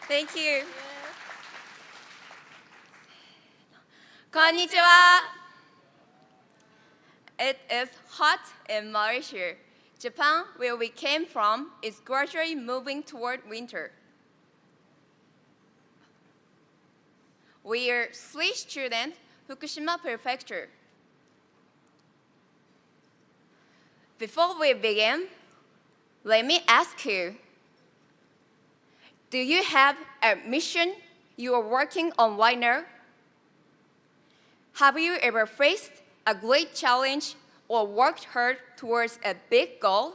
Thank you. こんにちは。It is hot in Malaysia. Japan, where we came from, is gradually moving toward winter. We are 3 students, Fukushima Prefecture. Before we begin, let me ask you, do you have a mission you are working on right now? Have you ever faced a great challenge or worked hard towards a big goal?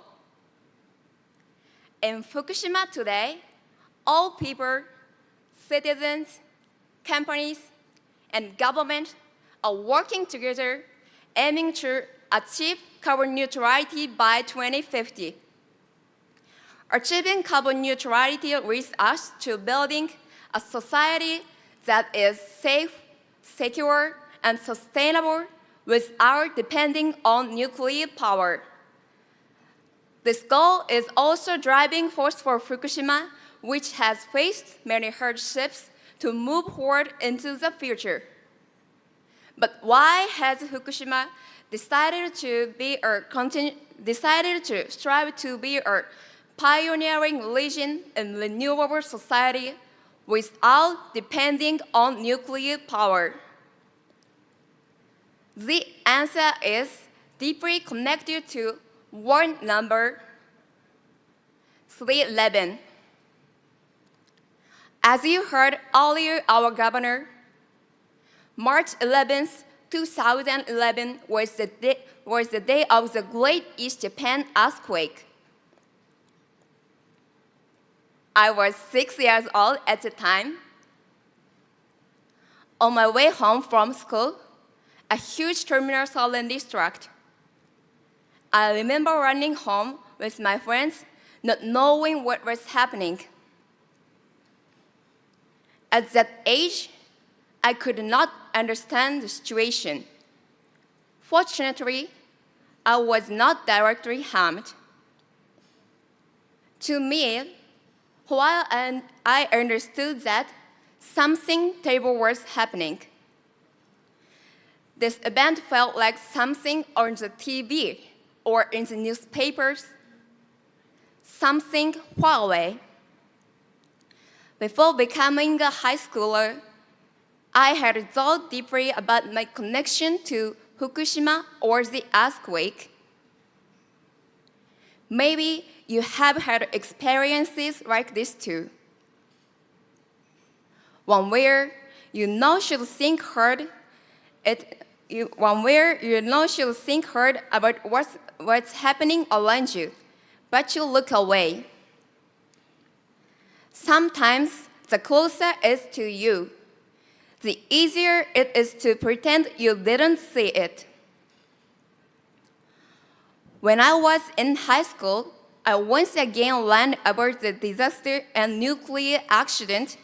In Fukushima today, all people, citizens, companies, and government are working together, aiming to achieve carbon neutrality by 2050. Achieving carbon neutrality leads us to building a society that is safe, secure, and sustainable without depending on nuclear power. This goal is also driving force for Fukushima, which has faced many hardships to move forward into the future. But why has Fukushima decided to strive to be a pioneering region in renewable society without depending on nuclear power? The answer is deeply connected to warrant number 311. As you heard earlier, our governor, March 11th, 2011 was the day of the Great East Japan earthquake. I was 6 years old at the time. On my way home from school, a huge terminal suddenly struck. I remember running home with my friends, not knowing what was happening. At that age, I could not understand the situation. Fortunately, I was not directly harmed. To me, while I understood that something terrible was happening, this event felt like something on the TV or in the newspapers, something far away. Before becoming a high schooler, I had thought deeply about my connection to Fukushima or the earthquake. Maybe you have had experiences like this too. One where you know should think hard about what's happening around you, but you look away. Sometimes the closer it is to you, the easier it is to pretend you didn't see it. When I was in high school, I once again learned about the disaster and nuclear accident,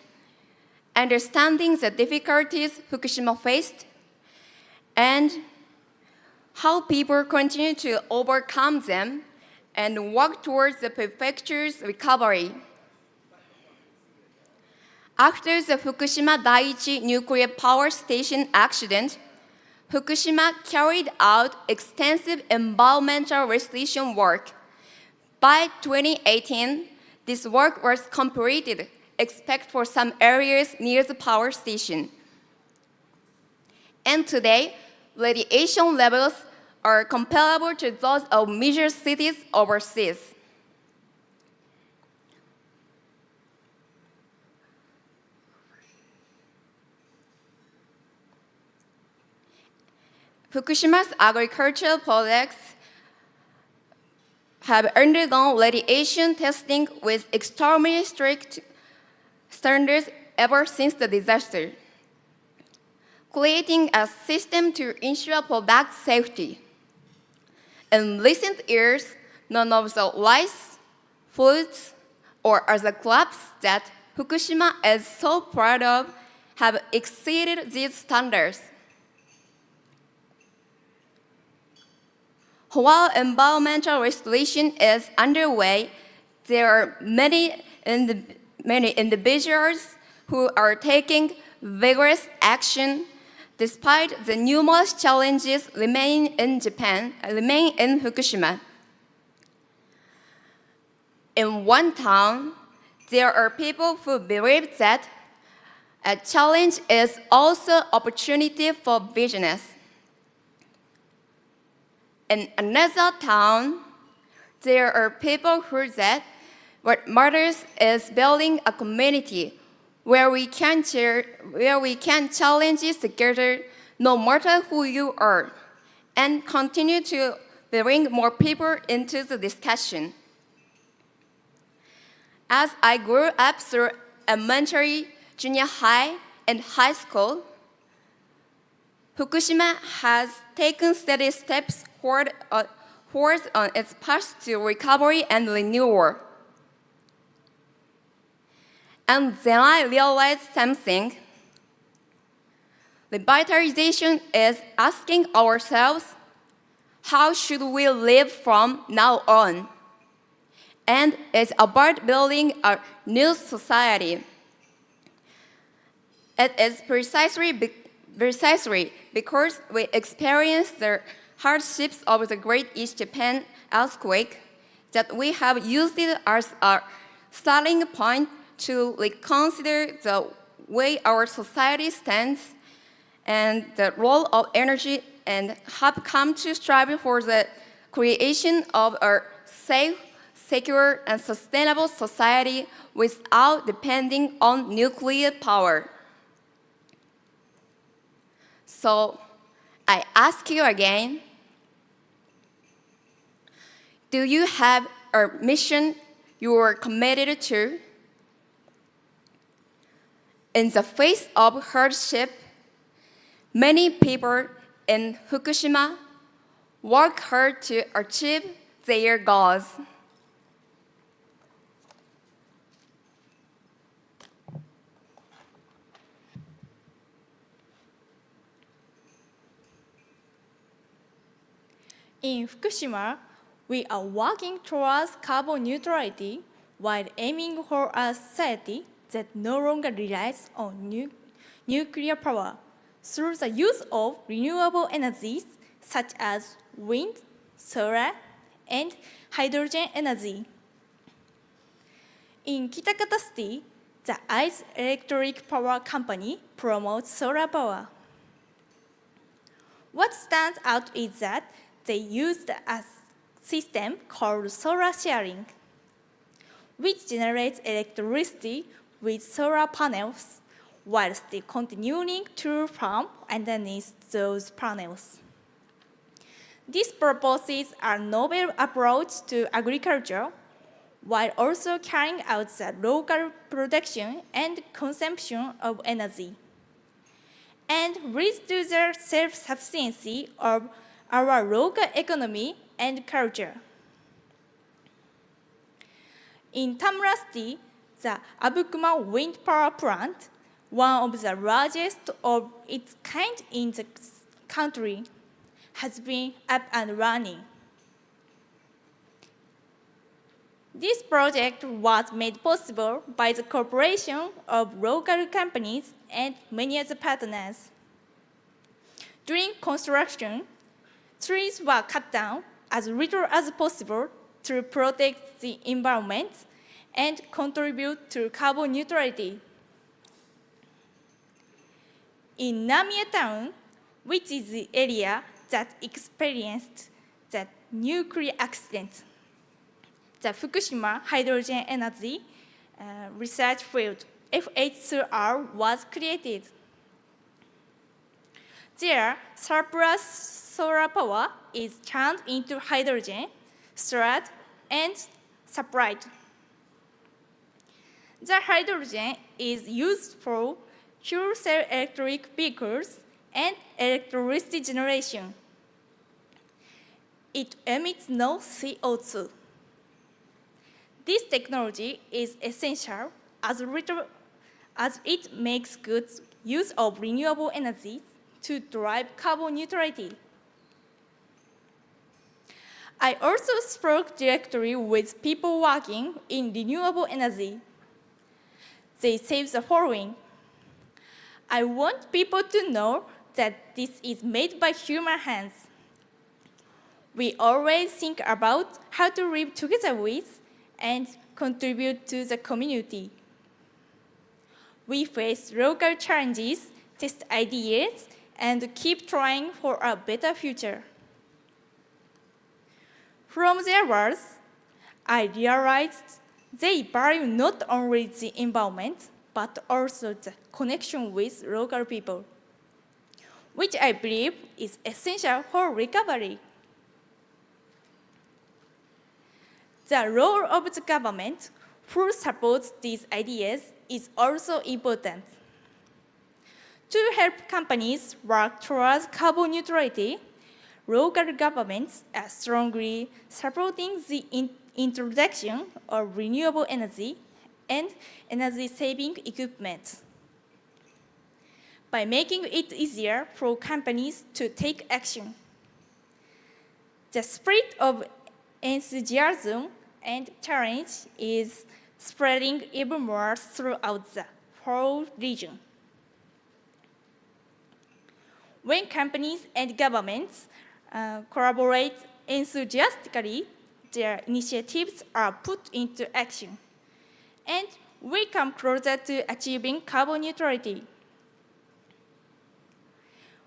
understanding the difficulties Fukushima faced, and how people continue to overcome them and work towards the prefecture's recovery. After the Fukushima Daiichi nuclear power station accident, Fukushima carried out extensive environmental restoration work. By 2018, this work was completed, except for some areas near the power station. And today, radiation levels are comparable to those of major cities overseas. Fukushima's agricultural products have undergone radiation testing with extremely strict standards ever since the disaster, creating a system to ensure product safety. In recent years, none of the rice, fruits, or other crops that Fukushima is so proud of have exceeded these standards. While environmental restoration is underway, there are many many individuals who are taking vigorous action despite the numerous challenges remain in Fukushima. In one town, there are people who believe that a challenge is also opportunity for business. In another town, there are people who that what matters is building a community where we can challenge together no matter who you are, and continue to bring more people into the discussion. As I grew up through elementary, junior high, and high school, Fukushima has taken steady steps forward on its path to recovery and renewal. And then I realized something. Revitalization is asking ourselves, how should we live from now on? And it's about building a new society. It is precisely because we experienced the hardships of the Great East Japan earthquake that we have used it as a starting point to reconsider the way our society stands and the role of energy, and have come to strive for the creation of a safe, secure, and sustainable society without depending on nuclear power. So, I ask you again, do you have a mission you are committed to? In the face of hardship, many people in Fukushima work hard to achieve their goals. In Fukushima, we are working towards carbon neutrality while aiming for a society that no longer relies on nuclear power through the use of renewable energies such as wind, solar, and hydrogen energy. In Kitakata City, the ICE electric power company promotes solar power. What stands out is that they used a system called solar sharing, which generates electricity with solar panels while still continuing to farm underneath those panels. These proposes a novel approach to agriculture while also carrying out the local production and consumption of energy, and leads to the self-sufficiency of our local economy and culture. In Tamura City, the Abukuma wind power plant, one of the largest of its kind in the country, has been up and running. This project was made possible by the cooperation of local companies and many other partners. During construction, trees were cut down as little as possible to protect the environment and contribute to carbon neutrality. In Namiya Town, which is the area that experienced the nuclear accident, the Fukushima Hydrogen Energy Research Field, FH2R, was created. There, surplus solar power is turned into hydrogen, stored, and supplied. The hydrogen is used for fuel cell electric vehicles and electricity generation. It emits no CO2. This technology is essential as it makes good use of renewable energy to drive carbon neutrality. I also spoke directly with people working in renewable energy. they say the following: I want people to know that this is made by human hands. We always think about how to live together with and contribute to the community. We face local challenges, test ideas, and keep trying for a better future. From their words, I realized they value not only the environment, but also the connection with local people, which I believe is essential for recovery. The role of the government, who supports these ideas, is also important. To help companies work towards carbon neutrality, local governments are strongly supporting the introduction of renewable energy and energy-saving equipment. By making it easier for companies to take action, the spirit of enthusiasm and challenge is spreading even more throughout the whole region. When companies and governments collaborate enthusiastically, their initiatives are put into action, and we come closer to achieving carbon neutrality.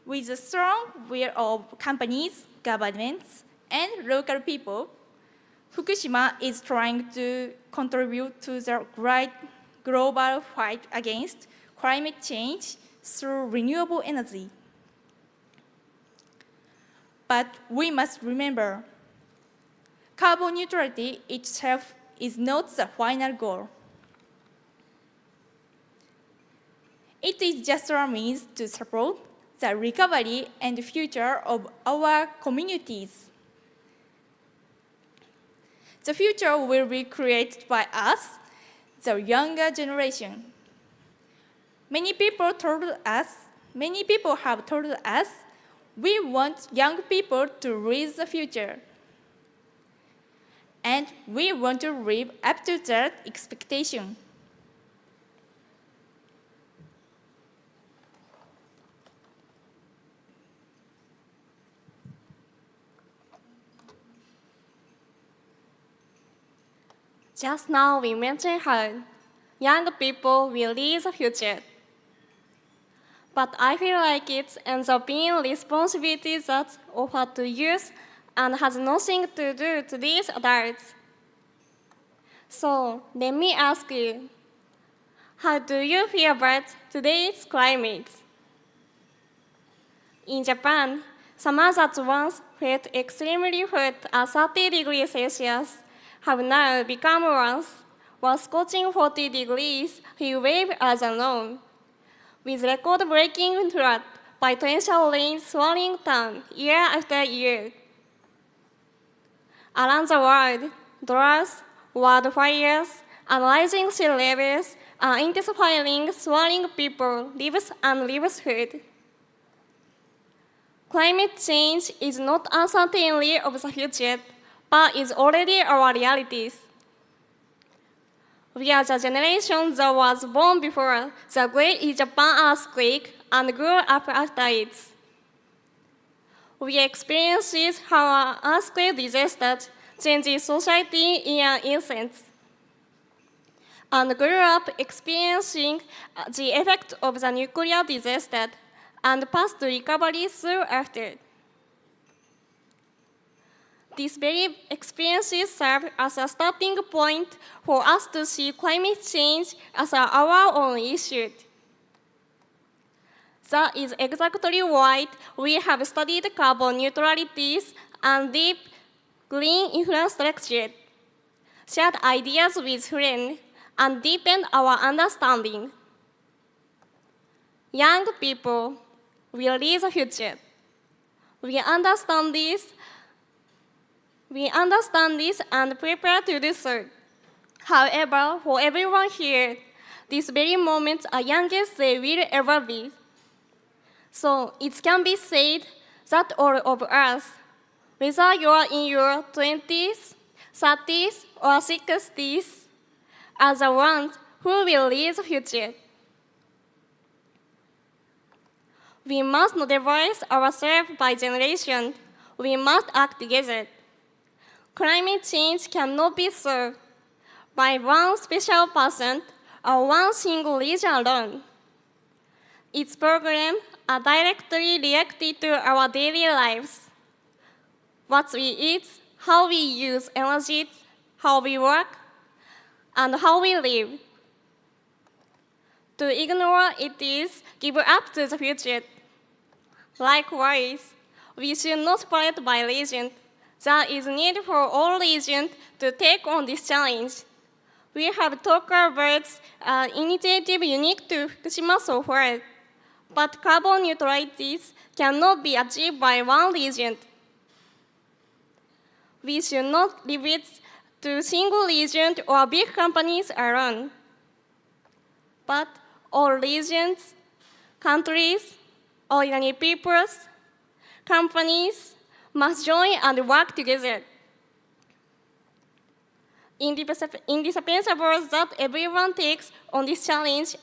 With the strong will of companies, governments, and local people, Fukushima is trying to contribute to the global fight against climate change through renewable energy. But we must remember, carbon neutrality itself is not the final goal. It is just a means to support the recovery and future of our communities. The future will be created by us, the younger generation. Many people have told us, we want young people to lead the future. And we want to live up to that expectation. Just now we mentioned how young people will lead the future. But I feel like it ends up being a responsibility that's offered to youth and has nothing to do to these adults. So let me ask you, how do you feel about today's climate? In Japan, summers that once felt extremely hot at 30 degrees Celsius have now become worse, while scorching 40 degrees heat wave as a norm, with record-breaking drought by torrential rain swallowing down year after year. Around the world, droughts, wildfires, and rising sea levels are intensifying, swallowing people, lives, and livelihood. Climate change is not uncertainty of the future, but is already our realities. We are the generation that was born before the Great Japan earthquake and grew up after it. We experienced how an earthquake disaster changes society in an instant, and grew up experiencing the effect of the nuclear disaster and passed to recovery soon after. These very experiences serve as a starting point for us to see climate change as our own issue. That is exactly why we have studied carbon neutralities and deep green infrastructure, shared ideas with friends, and deepened our understanding. Young people will lead the future. We understand this and prepare to do so. However, for everyone here, these very moments are youngest they will ever be. So it can be said that all of us, whether you are in your 20s, 30s, or 60s, are the ones who will lead the future. We must not devise ourselves by generation. We must act together. Climate change cannot be solved by one special person or one single region alone. Its problems are directly related to our daily lives. What we eat, how we use energy, how we work, and how we live. To ignore it is give up to the future. Likewise, we should not separate by region. There is need for all regions to take on this challenge. We have talked about initiative unique to Fukushima so far, but carbon neutrality cannot be achieved by one region. We should not leave it to single region or big companies alone, but all regions, countries, ordinary peoples, companies must join and work together. Indispensable that everyone takes on this challenge,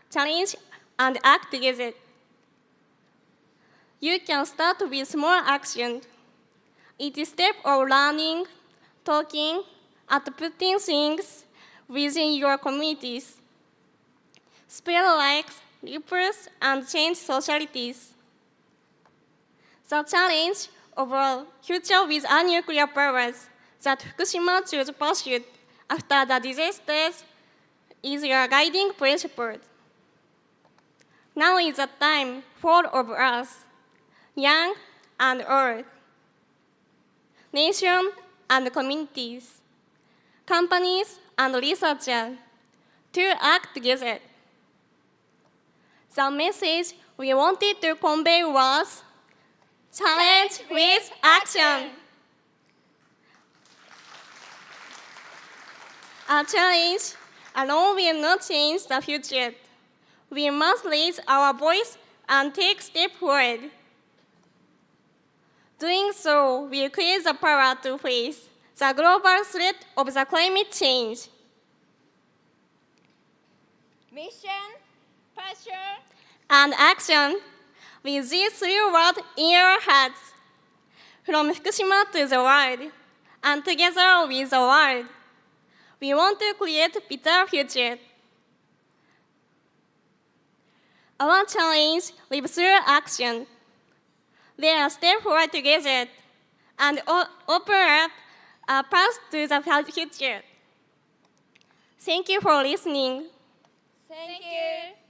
challenge and act together. You can start with small action. It is a step of learning, talking, and putting things within your communities. Spread likes, ripples, and change societies. The challenge of a future with nuclear powers that Fukushima chose to pursue after the disasters is your guiding principle. Now is the time for all of us, young and old, nations and communities, companies and researchers, to act together. The message we wanted to convey was challenge with action. A challenge alone will not change the future. We must raise our voice and take steps forward. Doing so will create the power to face the global threat of the climate change. Mission, passion, And action with these three words in your hearts. From Fukushima to the world, and together with the world, we want to create a better future. Our challenge lives through action. They are step forward together and open up a path to the future. Thank you for listening. thank you.